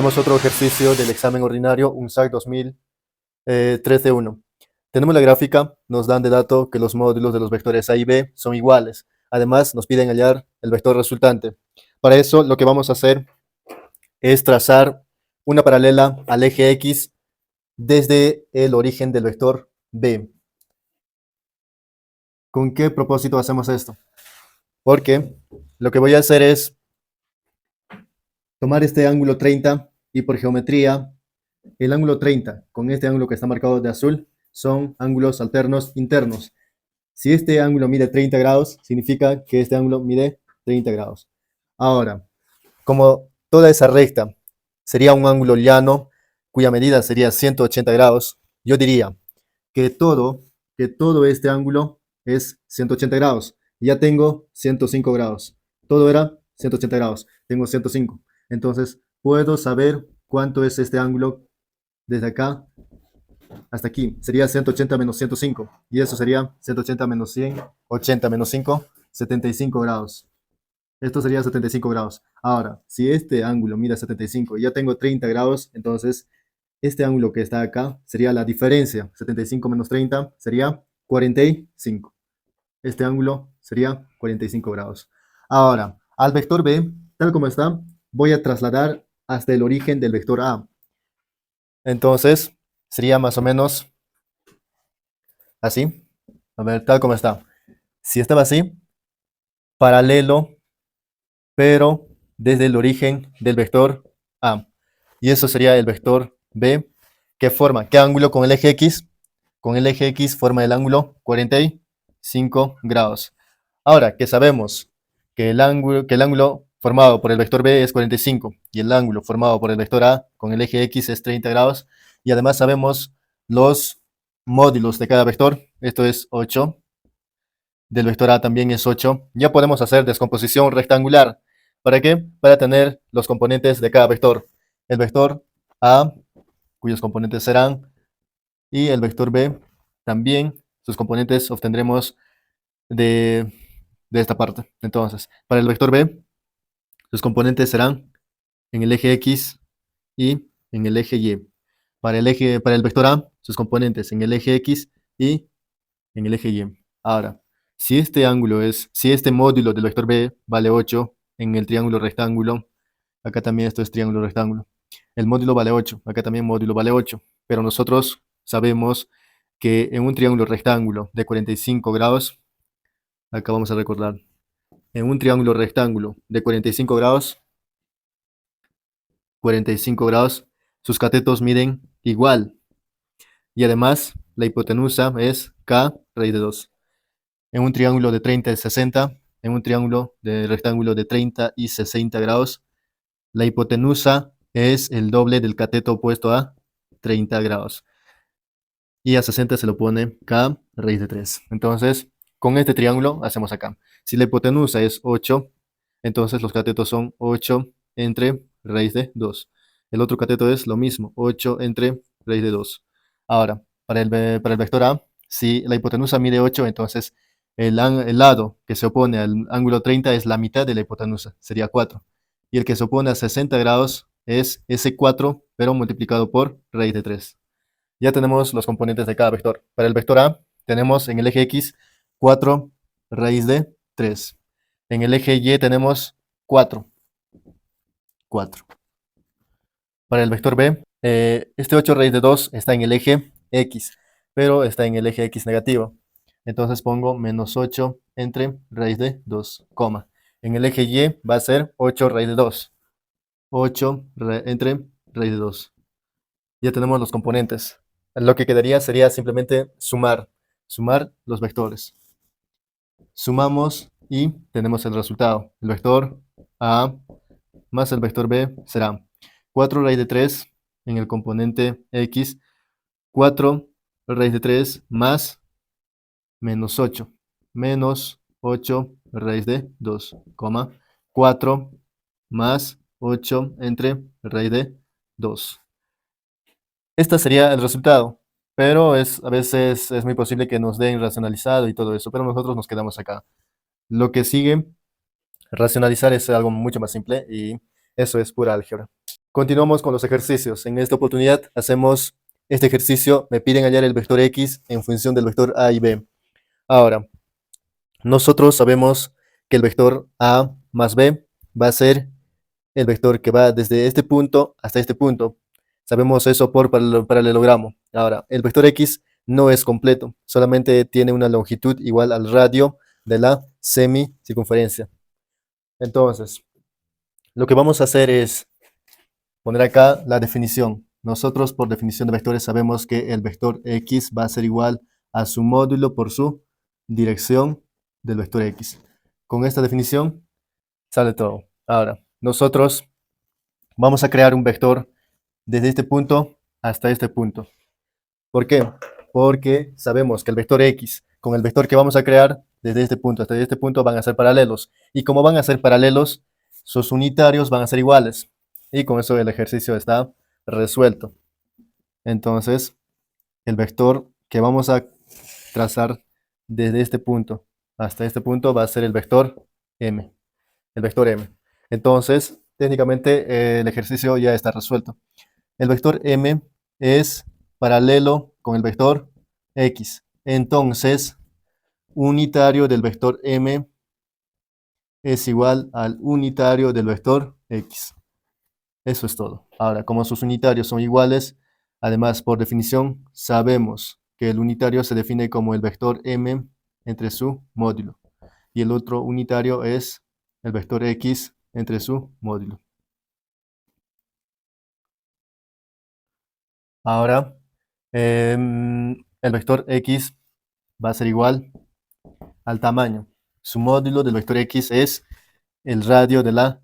tenemos otro ejercicio del examen ordinario, UNSAC 2003 de 1. Tenemos la gráfica, nos dan de dato que los módulos de los vectores A y B son iguales. Además, nos piden hallar el vector resultante. Para eso, lo que vamos a hacer es trazar una paralela al eje X desde el origen del vector B. ¿Con qué propósito hacemos esto? Porque lo que voy a hacer es tomar este ángulo 30 y por geometría, el ángulo 30 con este ángulo que está marcado de azul son ángulos alternos internos. Si este ángulo mide 30 grados, significa que este ángulo mide 30 grados. Ahora, como toda esa recta sería un ángulo llano, cuya medida sería 180 grados, yo diría que todo este ángulo es 180 grados. Ya tengo 105 grados. Todo era 180 grados. Tengo 105. Entonces, puedo saber cuánto es este ángulo desde acá hasta aquí. Sería 180 menos 105. Y eso sería 180 menos 100, 80 menos 5, 75 grados. Esto sería 75 grados. Ahora, si este ángulo mide 75 y ya tengo 30 grados, entonces este ángulo que está acá sería la diferencia. 75 menos 30 sería 45. Este ángulo sería 45 grados. Ahora, al vector B, tal como está, voy a trasladar hasta el origen del vector A. Entonces, sería más o menos así. A ver, tal como está. Si estaba así, paralelo, pero desde el origen del vector A. Y eso sería el vector B. ¿Qué forma? ¿Qué ángulo con el eje X? Con el eje X forma el ángulo 45 grados. Ahora que sabemos que el ángulo formado por el vector B es 45 y el ángulo formado por el vector A con el eje X es 30 grados, y además sabemos los módulos de cada vector, esto es 8, del vector A también es 8, ya podemos hacer descomposición rectangular. ¿Para qué? Para tener los componentes de cada vector. El vector A, cuyos componentes serán, y el vector B también, sus componentes obtendremos de esta parte. Entonces, para el vector B, sus componentes serán en el eje X y en el eje Y. Para el vector A, sus componentes en el eje X y en el eje Y. Ahora, si este módulo del vector B vale 8 en el triángulo rectángulo, acá también esto es triángulo rectángulo. El módulo vale 8, acá también módulo vale 8, pero nosotros sabemos que en un triángulo rectángulo de 45 grados, acá vamos a recordar, en un triángulo rectángulo de 45 grados, sus catetos miden igual. Y además, la hipotenusa es k raíz de 2. En un triángulo de 30 y 60, en un triángulo de rectángulo de 30 y 60 grados, la hipotenusa es el doble del cateto opuesto a 30 grados. Y a 60 se lo pone k raíz de 3. Entonces, con este triángulo hacemos acá. Si la hipotenusa es 8, entonces los catetos son 8 entre raíz de 2. El otro cateto es lo mismo, 8 entre raíz de 2. Ahora, para el vector A, si la hipotenusa mide 8, entonces el lado que se opone al ángulo 30 es la mitad de la hipotenusa, sería 4. Y el que se opone a 60 grados es ese 4, pero multiplicado por raíz de 3. Ya tenemos los componentes de cada vector. Para el vector A, tenemos en el eje X 4 raíz de 3. En el eje Y tenemos 4. Para el vector B, este 8 raíz de 2 está en el eje X, pero está en el eje X negativo. Entonces pongo menos 8 entre raíz de 2, coma. En el eje Y va a ser 8 raíz de 2. 8 entre raíz de 2. Ya tenemos los componentes. Lo que quedaría sería simplemente sumar los vectores. Sumamos y tenemos el resultado. El vector A más el vector B será 4 raíz de 3 en el componente X, 4 raíz de 3 más menos 8, menos 8 raíz de 2, 4 más 8 entre raíz de 2. Este sería el resultado, pero a veces es muy posible que nos den racionalizado y todo eso, pero nosotros nos quedamos acá. Lo que sigue, racionalizar, es algo mucho más simple y eso es pura álgebra. Continuamos con los ejercicios. En esta oportunidad hacemos este ejercicio. Me piden hallar el vector X en función del vector A y B. Ahora, nosotros sabemos que el vector A más B va a ser el vector que va desde este punto hasta este punto. Sabemos eso por paralelogramo. Ahora, el vector X no es completo, solamente tiene una longitud igual al radio de la semicircunferencia. Entonces, lo que vamos a hacer es poner acá la definición. Nosotros por definición de vectores sabemos que el vector X va a ser igual a su módulo por su dirección del vector X. Con esta definición sale todo. Ahora, nosotros vamos a crear un vector desde este punto hasta este punto. ¿Por qué? Porque sabemos que el vector X con el vector que vamos a crear desde este punto hasta este punto van a ser paralelos. Y como van a ser paralelos, sus unitarios van a ser iguales. Y con eso el ejercicio está resuelto. Entonces, el vector que vamos a trazar desde este punto hasta este punto va a ser el vector M. El vector M. Entonces, técnicamente el ejercicio ya está resuelto. El vector M es paralelo con el vector X. Entonces, unitario del vector M es igual al unitario del vector X. Eso es todo. Ahora, como sus unitarios son iguales, además, por definición, sabemos que el unitario se define como el vector M entre su módulo. Y el otro unitario es el vector X entre su módulo. Ahora, el vector X va a ser igual al tamaño. Su módulo del vector X es el radio de la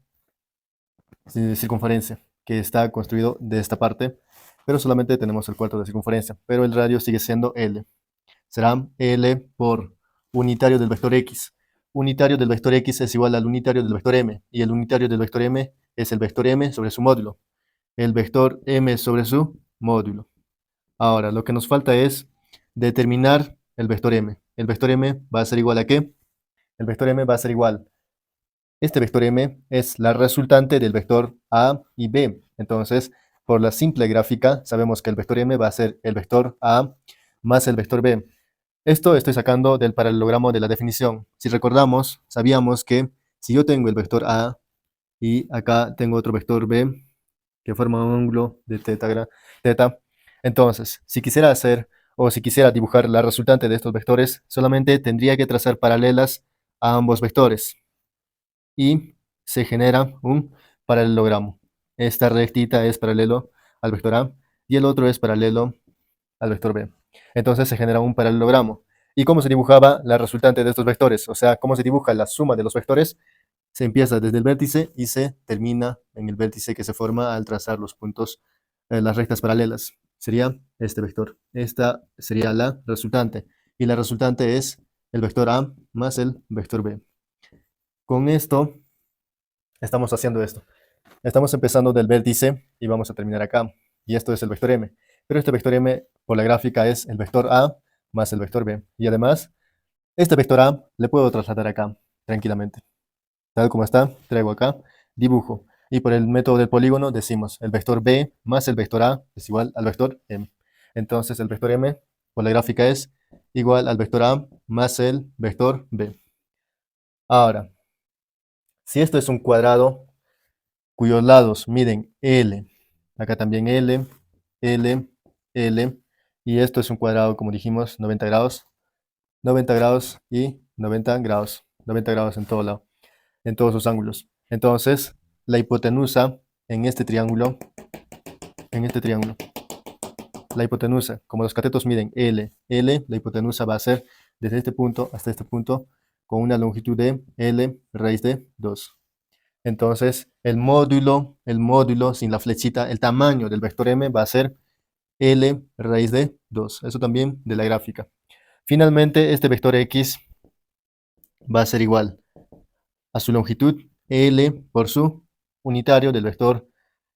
circunferencia, que está construido de esta parte, pero solamente tenemos el cuarto de circunferencia, pero el radio sigue siendo L. Será L por unitario del vector X. Unitario del vector X es igual al unitario del vector M, y el unitario del vector M es el vector M sobre su módulo. El vector M sobre su módulo. Ahora, lo que nos falta es determinar el vector M. El vector M va a ser igual a ¿qué? El vector M va a ser igual. Este vector M es la resultante del vector A y B. Entonces, por la simple gráfica, sabemos que el vector M va a ser el vector A más el vector B. Esto estoy sacando del paralelogramo de la definición. Si recordamos, sabíamos que si yo tengo el vector A y acá tengo otro vector B que forma un ángulo de teta, entonces, si quisiera hacer o si quisiera dibujar la resultante de estos vectores, solamente tendría que trazar paralelas a ambos vectores y se genera un paralelogramo. Esta rectita es paralelo al vector A y el otro es paralelo al vector B. Entonces se genera un paralelogramo. ¿Y cómo se dibujaba la resultante de estos vectores? O sea, cómo se dibuja la suma de los vectores. Se empieza desde el vértice y se termina en el vértice que se forma al trazar los puntos, las rectas paralelas. Sería este vector. Esta sería la resultante. Y la resultante es el vector A más el vector B. Con esto, estamos haciendo esto. Estamos empezando del vértice y vamos a terminar acá. Y esto es el vector M. Pero este vector M por la gráfica es el vector A más el vector B. Y además, este vector A le puedo trasladar acá tranquilamente. Tal como está, traigo acá, dibujo. Y por el método del polígono decimos el vector B más el vector A es igual al vector M. Entonces el vector M por la gráfica es igual al vector A más el vector B. Ahora, si esto es un cuadrado cuyos lados miden L, acá también L, L, L, y esto es un cuadrado, como dijimos, 90 grados, 90 grados y 90 grados en todo lado, en todos sus ángulos. Entonces, la hipotenusa en este triángulo, la hipotenusa, como los catetos miden L, L, la hipotenusa va a ser desde este punto hasta este punto con una longitud de L raíz de 2. Entonces, el módulo sin la flechita, el tamaño del vector M va a ser L raíz de 2. Eso también de la gráfica. Finalmente, este vector X va a ser igual a su longitud L por su unitario del vector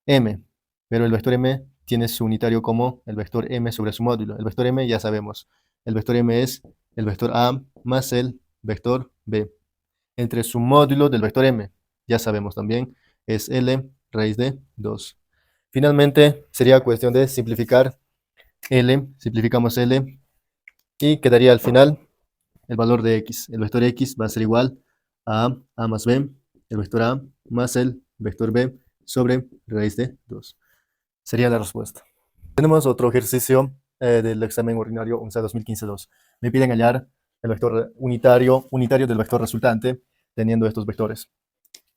M. Pero el vector M tiene su unitario como el vector M sobre su módulo. El vector M ya sabemos. El vector M es el vector A más el vector B. Entre su módulo del vector M, ya sabemos también, es L raíz de 2. Finalmente, sería cuestión de simplificar L, simplificamos L y quedaría al final el valor de X. El vector X va a ser igual a más B, el vector A más el vector B sobre raíz de 2. Sería la respuesta. Tenemos otro ejercicio del examen ordinario UNSA 2015-2. Me piden hallar el vector unitario del vector resultante teniendo estos vectores.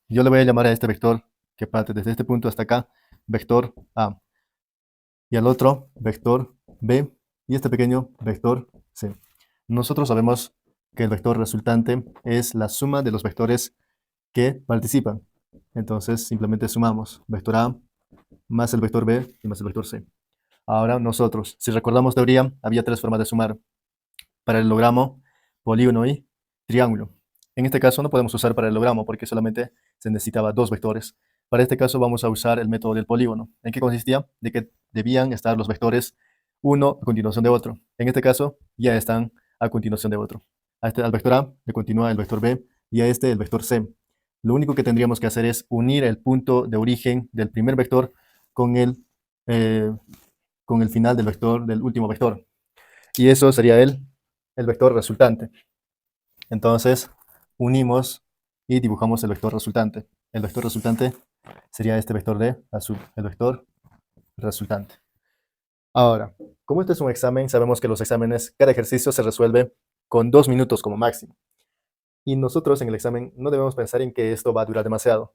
Yo le voy a llamar a este vector que parte desde este punto hasta acá, vector A. Y al otro, vector B. Y este pequeño, vector C. Nosotros sabemos que el vector resultante es la suma de los vectores que participan. Entonces, simplemente sumamos vector A más el vector B y más el vector C. Ahora nosotros, si recordamos teoría, había tres formas de sumar: paralelogramo, polígono y triángulo. En este caso no podemos usar paralelogramo porque solamente se necesitaba dos vectores. Para este caso vamos a usar el método del polígono. ¿En qué consistía? De que debían estar los vectores uno a continuación de otro. En este caso ya están a continuación de otro. Al vector A le continúa el vector B y a este el vector C. Lo único que tendríamos que hacer es unir el punto de origen del primer vector con eh, con el final del vector del último vector. Y eso sería el vector resultante. Entonces, unimos y dibujamos el vector resultante. El vector resultante sería este vector de azul, el vector resultante. Ahora, como este es un examen, sabemos que los exámenes, cada ejercicio se resuelve con 2 minutos como máximo. Y nosotros en el examen no debemos pensar en que esto va a durar demasiado.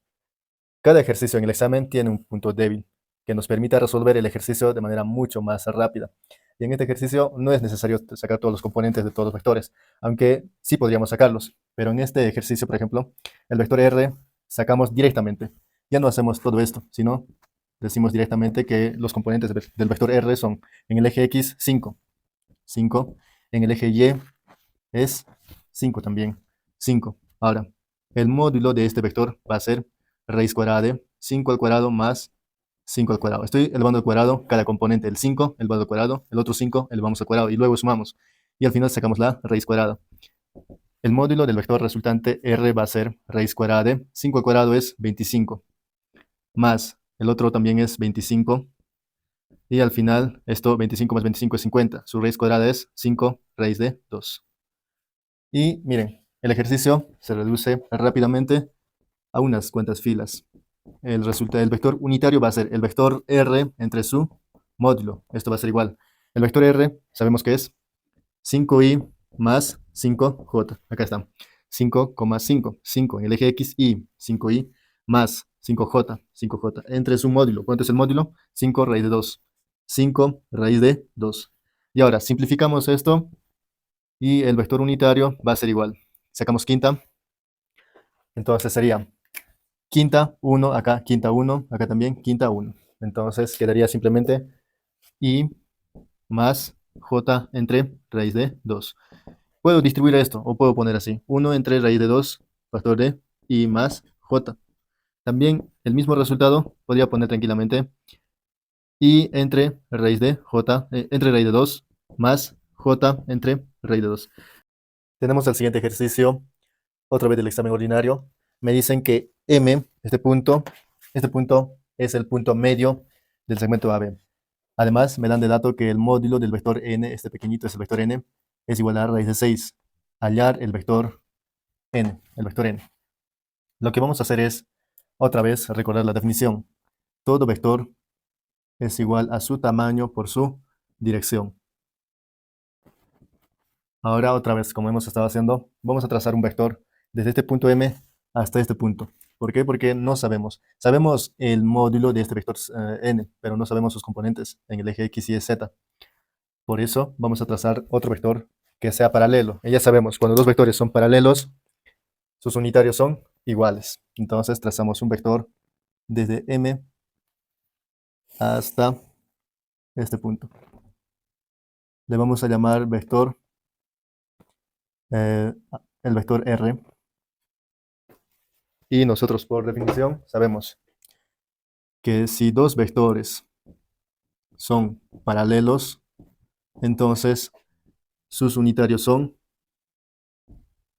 Cada ejercicio en el examen tiene un punto débil que nos permite resolver el ejercicio de manera mucho más rápida. Y en este ejercicio no es necesario sacar todos los componentes de todos los vectores, aunque sí podríamos sacarlos. Pero en este ejercicio, por ejemplo, el vector R sacamos directamente. Ya no hacemos todo esto, sino decimos directamente que los componentes del vector R son en el eje X 5, 5, en el eje Y es 5 también, 5. Ahora, el módulo de este vector va a ser raíz cuadrada de 5 al cuadrado más 5 al cuadrado. Estoy elevando al cuadrado cada componente, el 5 elevado al cuadrado, el otro 5 elevamos al cuadrado y luego sumamos. Y al final sacamos la raíz cuadrada. El módulo del vector resultante R va a ser raíz cuadrada de 5 al cuadrado es 25, más el otro también es 25. Y al final, esto 25 más 25 es 50. Su raíz cuadrada es 5 raíz de 2. Y miren, el ejercicio se reduce rápidamente a unas cuantas filas. El vector unitario va a ser el vector R entre su módulo. Esto va a ser igual. El vector R sabemos que es 5i más 5j. Acá está. 5,5. 5 en el eje X y 5i más 5j. 5j entre su módulo. ¿Cuánto es el módulo? 5 raíz de 2. 5 raíz de 2. Y ahora simplificamos esto y el vector unitario va a ser igual. Sacamos quinta. Entonces sería quinta 1 acá, quinta 1 acá también, quinta 1. Entonces quedaría simplemente i más j entre raíz de 2. Puedo distribuir esto o puedo poner así: 1 entre raíz de 2 factor de i más j. También el mismo resultado podría poner tranquilamente i entre raíz de j, entre raíz de 2 más j entre raíz de 2. Tenemos el siguiente ejercicio, otra vez del examen ordinario. Me dicen que M, este punto es el punto medio del segmento AB. Además, me dan de dato que el módulo del vector n, este pequeñito es el vector n, es igual a raíz de 6. Hallar el vector n, el vector n. Lo que vamos a hacer es, otra vez, recordar la definición. Todo vector es igual a su tamaño por su dirección. Ahora, otra vez, como hemos estado haciendo, vamos a trazar un vector desde este punto M hasta este punto. ¿Por qué? Porque no sabemos. Sabemos el módulo de este vector n, pero no sabemos sus componentes en el eje X y Z. Por eso vamos a trazar otro vector que sea paralelo. Y ya sabemos, cuando dos vectores son paralelos, sus unitarios son iguales. Entonces trazamos un vector desde M hasta este punto. Le vamos a llamar vector, eh, el vector R. Y nosotros por definición sabemos que si dos vectores son paralelos, entonces sus unitarios son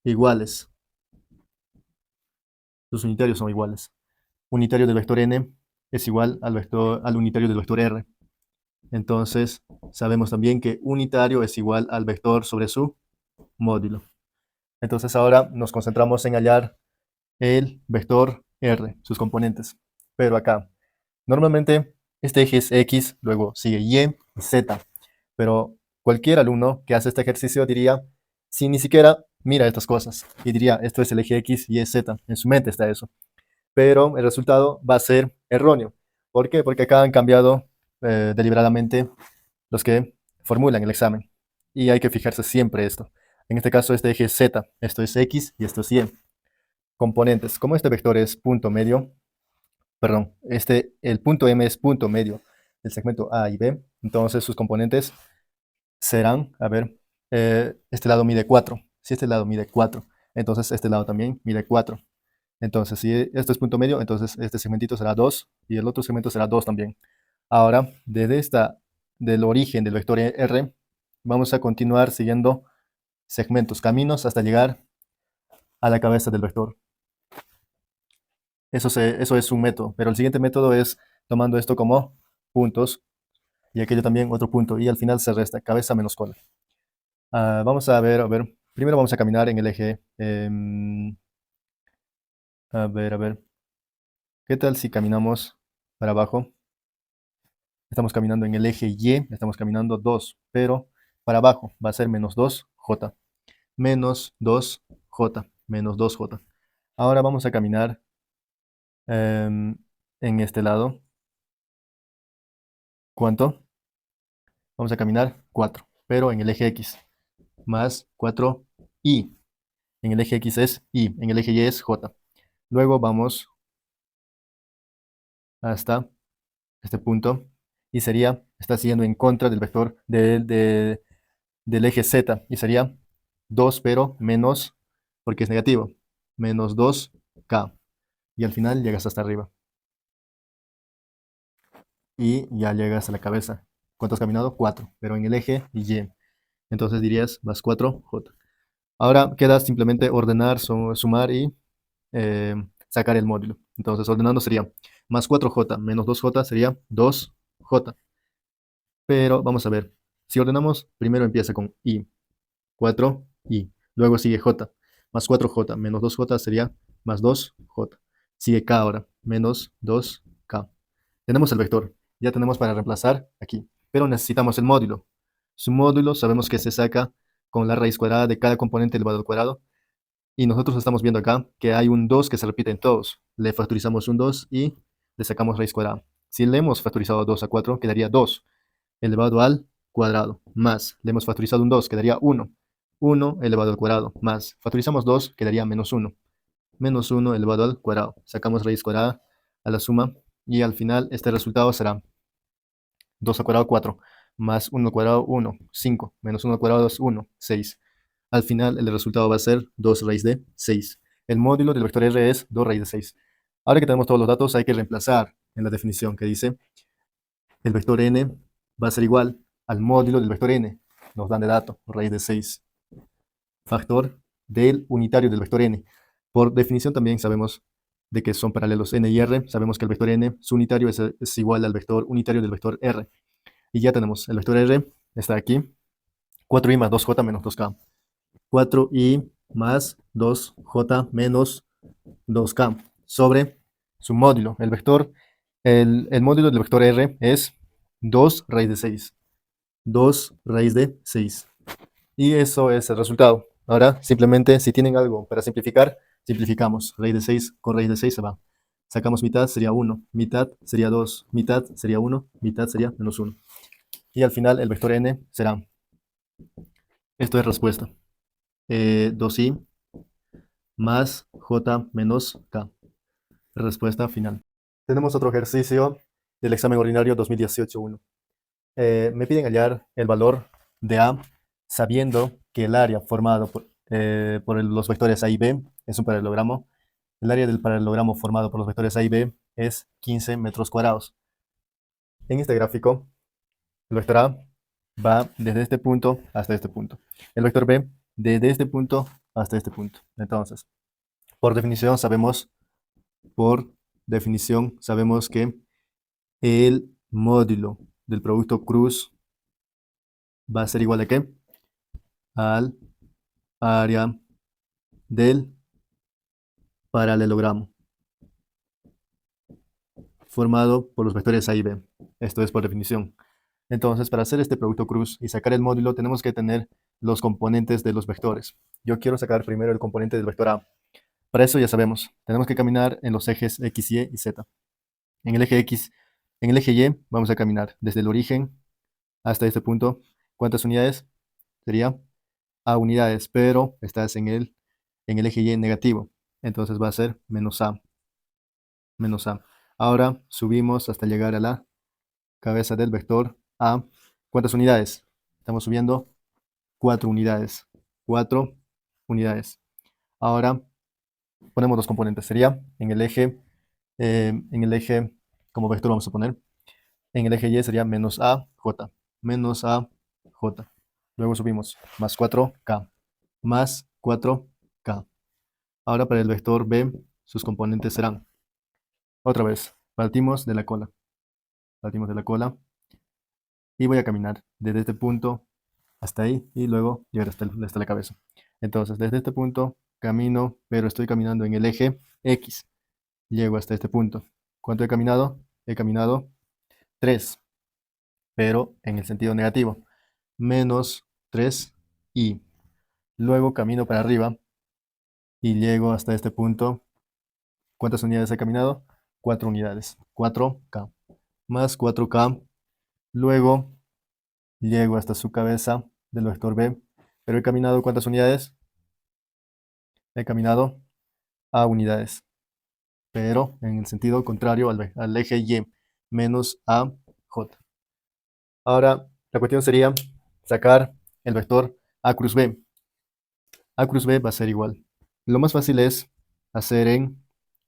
iguales. Sus unitarios son iguales. Unitario del vector n es igual al unitario del vector R. Entonces, sabemos también que unitario es igual al vector sobre su módulo. Entonces, ahora nos concentramos en hallar el vector R, sus componentes. Pero acá, normalmente este eje es X, luego sigue Y y Z. Pero cualquier alumno que hace este ejercicio diría, si ni siquiera mira estas cosas, y diría, esto es el eje X, Y, Z. En su mente está eso. Pero el resultado va a ser erróneo. ¿Por qué? Porque acá han cambiado deliberadamente los que formulan el examen. Y hay que fijarse siempre esto. En este caso, este eje es Z, esto es X y esto es Y. Componentes. Como este vector es punto medio, perdón, el punto M es punto medio del segmento A y B, entonces sus componentes serán, a ver, este lado mide 4. Si este lado mide 4, entonces este lado también mide 4. Entonces, si esto es punto medio, entonces este segmentito será 2 y el otro segmento será 2 también. Ahora, del origen del vector R, vamos a continuar siguiendo segmentos, caminos hasta llegar a la cabeza del vector. Eso es un método, pero el siguiente método es tomando esto como puntos y aquello también otro punto y al final se resta cabeza menos cola. Vamos a ver, primero vamos a caminar en el eje, a ver, ¿qué tal si caminamos para abajo? Estamos caminando en el eje Y, estamos caminando 2, pero para abajo va a ser menos 2J, menos 2J, menos 2J. Ahora vamos a caminar en este lado. ¿Cuánto? Vamos a caminar 4, pero en el eje X, más 4Y. En el eje X es Y, en el eje Y es J. Luego vamos hasta este punto y está siguiendo en contra del vector del eje Z y sería 2, pero menos, porque es negativo, menos 2K. Y al final llegas hasta arriba. Y ya llegas a la cabeza. ¿Cuánto has caminado? 4, pero en el eje Y. Entonces dirías más 4J. Ahora queda simplemente ordenar, sumar y sacar el módulo. Entonces ordenando sería más 4J menos 2J sería 2J. Pero vamos a ver, si ordenamos, primero empieza con I, 4I, luego sigue J, más 4J menos 2J sería más 2J. Sigue K ahora, menos 2K. Tenemos el vector, ya tenemos para reemplazar aquí, pero necesitamos el módulo. Su módulo sabemos que se saca con la raíz cuadrada de cada componente elevado al cuadrado. Y nosotros estamos viendo acá que hay un 2 que se repite en todos. Le factorizamos un 2 y le sacamos raíz cuadrada. Si le hemos factorizado 2 a 4, quedaría 2 elevado al cuadrado, más, le hemos factorizado un 2, quedaría 1. 1 elevado al cuadrado, más, factorizamos 2, quedaría menos 1. Menos 1 elevado al cuadrado. Sacamos raíz cuadrada a la suma y al final este resultado será 2 al cuadrado 4, más 1 al cuadrado 1, 5, menos 1 al cuadrado es 1, 6. Al final el resultado va a ser 2 raíz de 6. El módulo del vector R es 2 raíz de 6. Ahora que tenemos todos los datos, hay que reemplazar en la definición que dice el vector n va a ser igual al módulo del vector n. Nos dan de dato, raíz de 6. Factor del unitario del vector n. Por definición también sabemos de que son paralelos n y r. Sabemos que el vector n, su unitario es igual al vector unitario del vector r. Y ya tenemos el vector r, está aquí. 4i más 2j menos 2k. 4i más 2j menos 2k sobre su módulo. El módulo del vector r es 2 raíz de 6. 2 raíz de 6. Y eso es el resultado. Ahora, simplemente, si tienen algo para simplificar, simplificamos. Raíz de 6 con raíz de 6 se va. Sacamos mitad, sería 1. Mitad sería 2. Mitad sería 1. Mitad sería menos 1. Y al final, el vector n será. Esto es respuesta. 2i más j menos k. Respuesta final. Tenemos otro ejercicio del examen ordinario 2018-1. Me piden hallar el valor de A sabiendo que el área formado por los vectores A y B es un paralelogramo. El área del paralelogramo formado por los vectores A y B es 15 metros cuadrados. En este gráfico, el vector A va desde este punto hasta este punto. El vector B desde este punto hasta este punto. Entonces, por definición sabemos que el módulo del producto cruz va a ser igual a ¿qué? Al área del paralelogramo formado por los vectores A y B. Esto es por definición. Entonces, para hacer este producto cruz y sacar el módulo, tenemos que tener los componentes de los vectores. Yo quiero sacar primero el componente del vector A. Para eso ya sabemos, tenemos que caminar en los ejes X, Y y Z. En el eje X, en el eje Y, vamos a caminar desde el origen hasta este punto. ¿Cuántas unidades? Sería A unidades, pero estás en el eje Y negativo. Entonces va a ser menos A, menos A. Ahora subimos hasta llegar a la cabeza del vector A. ¿Cuántas unidades? Estamos subiendo 4 unidades. 4 unidades. Ahora ponemos los componentes. Sería en el eje, como vector vamos a poner, en el eje Y sería menos AJ, menos AJ. Luego subimos más 4K, más 4K. Ahora para el vector B, sus componentes serán, otra vez, partimos de la cola y voy a caminar desde este punto hasta ahí y luego llegar hasta la cabeza. Entonces, desde este punto camino, pero estoy caminando en el eje X. Llego hasta este punto. ¿Cuánto he caminado? He caminado 3, pero en el sentido negativo. Menos 3 y luego camino para arriba y llego hasta este punto. ¿Cuántas unidades he caminado? 4 unidades. 4K. Más 4K. Luego llego hasta su cabeza del vector B. Pero he caminado ¿cuántas unidades? He caminado A unidades. Pero en el sentido contrario al eje Y. Menos AJ. Ahora, la cuestión sería sacar el vector A cruz B. A cruz B va a ser igual. Lo más fácil es hacer en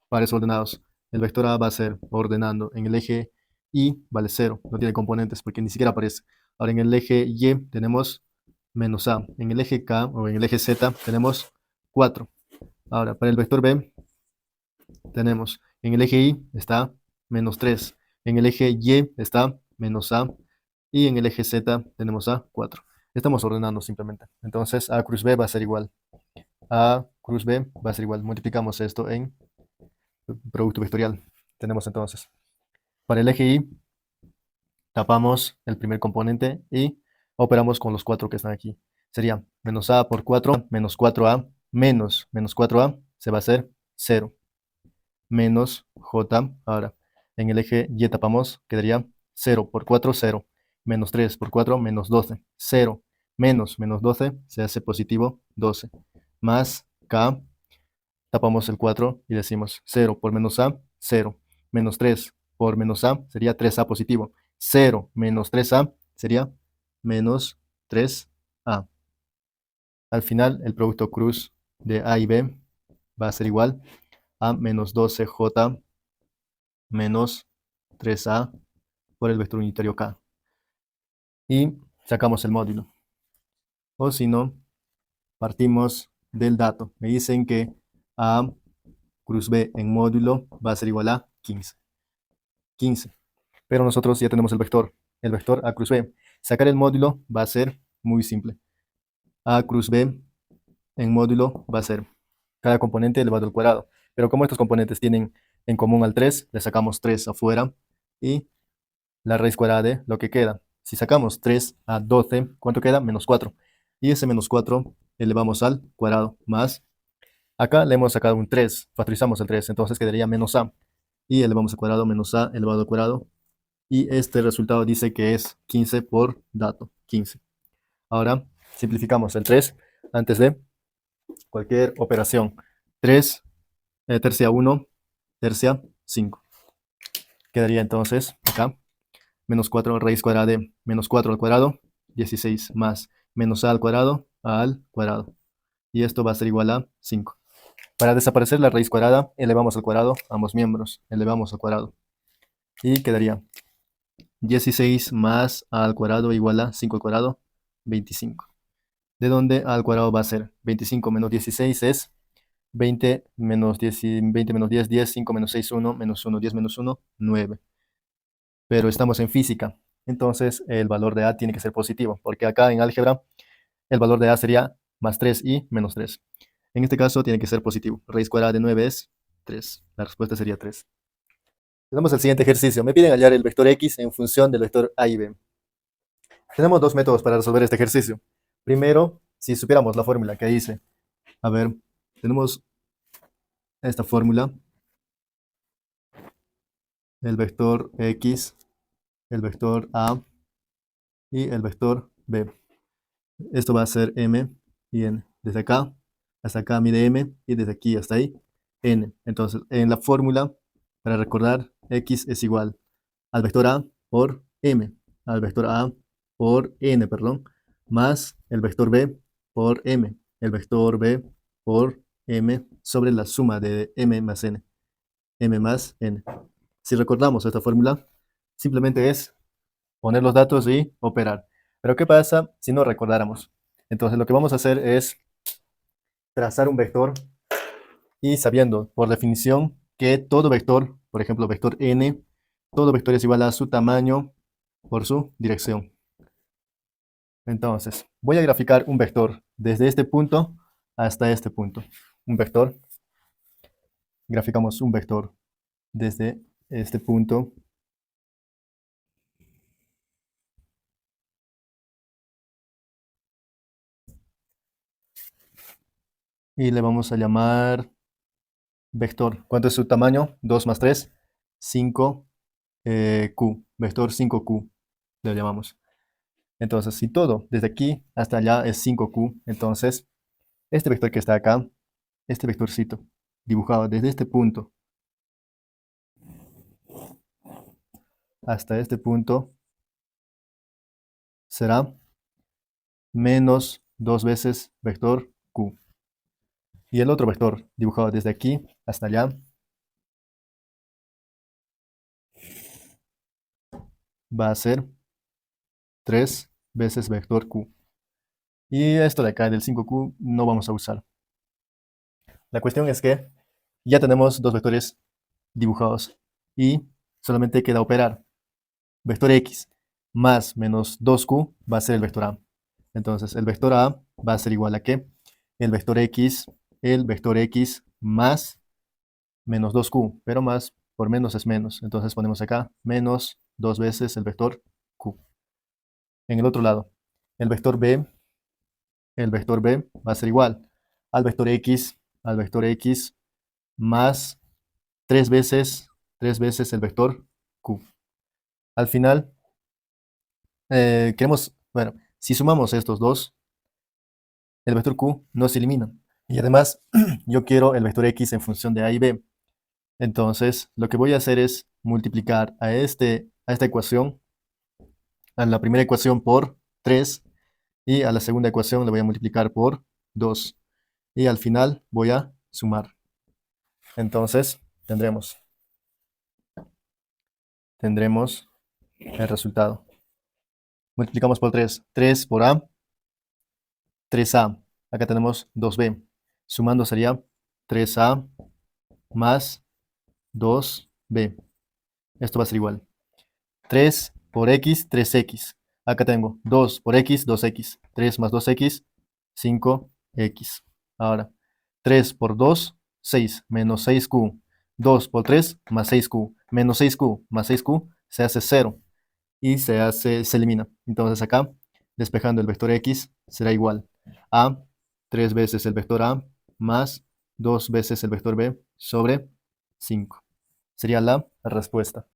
pares ordenados. El vector A va a ser ordenando en el eje Y vale 0, no tiene componentes porque ni siquiera aparece. Ahora en el eje Y tenemos menos A. En el eje K o en el eje Z tenemos 4. Ahora para el vector B tenemos en el eje Y está menos 3. En el eje Y está menos A. Y en el eje Z tenemos a 4. Estamos ordenando simplemente. Entonces A cruz B va a ser igual. A cruz B va a ser igual. Multiplicamos esto en producto vectorial. Tenemos entonces, para el eje Y, tapamos el primer componente y operamos con los 4 que están aquí. Sería menos A por 4, menos 4A, menos 4A, se va a hacer 0. Menos J. Ahora, en el eje Y tapamos, quedaría 0 por 4, 0. Menos 3 por 4, menos 12. 0 menos 12 se hace positivo 12. Más K, tapamos el 4 y decimos 0 por menos A, 0. Menos 3 por menos A sería 3A positivo. 0 menos 3A sería menos 3A. Al final, el producto cruz de A y B va a ser igual a menos 12J menos 3A por el vector unitario K. Y sacamos el módulo. O si no, partimos del dato. Me dicen que A cruz B en módulo va a ser igual a 15. 15. Pero nosotros ya tenemos el vector A cruz B. Sacar el módulo va a ser muy simple. A cruz B en módulo va a ser cada componente elevado al cuadrado. Pero como estos componentes tienen en común al 3, le sacamos 3 afuera y la raíz cuadrada de lo que queda. Si sacamos 3 a 12, ¿cuánto queda? Menos 4. Y ese menos 4 elevamos al cuadrado más. Acá le hemos sacado un 3, factorizamos el 3, entonces quedaría menos a. Y elevamos al cuadrado, menos a elevado al cuadrado. Y este resultado dice que es 15 por dato, 15. Ahora simplificamos el 3 antes de cualquier operación. 3, tercia 1, tercia 5. Quedaría entonces acá menos 4 raíz cuadrada de menos 4 al cuadrado, 16 más menos a al cuadrado. Y esto va a ser igual a 5. Para desaparecer la raíz cuadrada, elevamos al cuadrado ambos miembros, elevamos al cuadrado. Y quedaría 16 más a al cuadrado igual a 5 al cuadrado, 25. De donde a al cuadrado va a ser 25 menos 16 es 20 menos 10, 20 menos 10, 10, 5 menos 6, 1, menos 1, 10 menos 1, 9. pero estamos en física. Entonces el valor de A tiene que ser positivo, porque acá en álgebra el valor de A sería más 3 y menos 3. En este caso tiene que ser positivo. Raíz cuadrada de 9 es 3. La respuesta sería 3. Tenemos el siguiente ejercicio. Me piden hallar el vector X en función del vector A y B. Tenemos dos métodos para resolver este ejercicio. Primero, si supiéramos la fórmula que dice, a ver, tenemos esta fórmula, el vector X, el vector A y el vector B. Esto va a ser M y N. Desde acá hasta acá mide M y desde aquí hasta ahí N. Entonces, en la fórmula, para recordar, X es igual al vector A por M, al vector A por N, perdón, más el vector B por M, el vector B por M sobre la suma de M más N, M más N. Si recordamos esta fórmula, simplemente es poner los datos y operar. Pero ¿qué pasa si no recordáramos? Entonces lo que vamos a hacer es trazar un vector y sabiendo por definición que todo vector, por ejemplo, vector n, todo vector es igual a su tamaño por su dirección. Entonces, voy a graficar un vector desde este punto hasta este punto. Un vector, graficamos un vector desde este punto y le vamos a llamar vector. ¿Cuánto es su tamaño? 2 más 3, 5 Q, vector 5Q, le llamamos. Entonces, si todo desde aquí hasta allá es 5Q, entonces este vector que está acá, este vectorcito dibujado desde este punto hasta este punto será menos 2 veces vector Q. Y el otro vector dibujado desde aquí hasta allá va a ser 3 veces vector Q. Y esto de acá del 5Q no vamos a usar. La cuestión es que ya tenemos dos vectores dibujados y solamente queda operar. Vector X más menos 2Q va a ser el vector A. Entonces el vector A va a ser igual a ¿qué? El vector X más menos 2Q, pero más por menos es menos. Entonces ponemos acá menos 2 veces el vector Q. En el otro lado, el vector B, el vector B va a ser igual al vector X más 3 veces el vector Q. Al final, bueno, si sumamos estos dos, el vector Q no se elimina. Y además, yo quiero el vector X en función de A y B. Entonces, lo que voy a hacer es multiplicar a esta ecuación, a la primera ecuación por 3 y a la segunda ecuación le voy a multiplicar por 2. Y al final voy a sumar. Entonces, tendremos el resultado. Multiplicamos por 3. 3 por A, 3A. Acá tenemos 2B. Sumando sería 3A más 2B. Esto va a ser igual. 3 por X, 3X. Acá tengo 2 por X, 2X. 3 más 2X, 5X. Ahora, 3 por 2, 6. Menos 6Q. 2 por 3, más 6Q. Menos 6Q, más 6Q, se hace 0. Y se elimina. Entonces acá, despejando el vector X, será igual a 3 veces el vector A más 2 veces el vector B sobre 5. Sería la respuesta.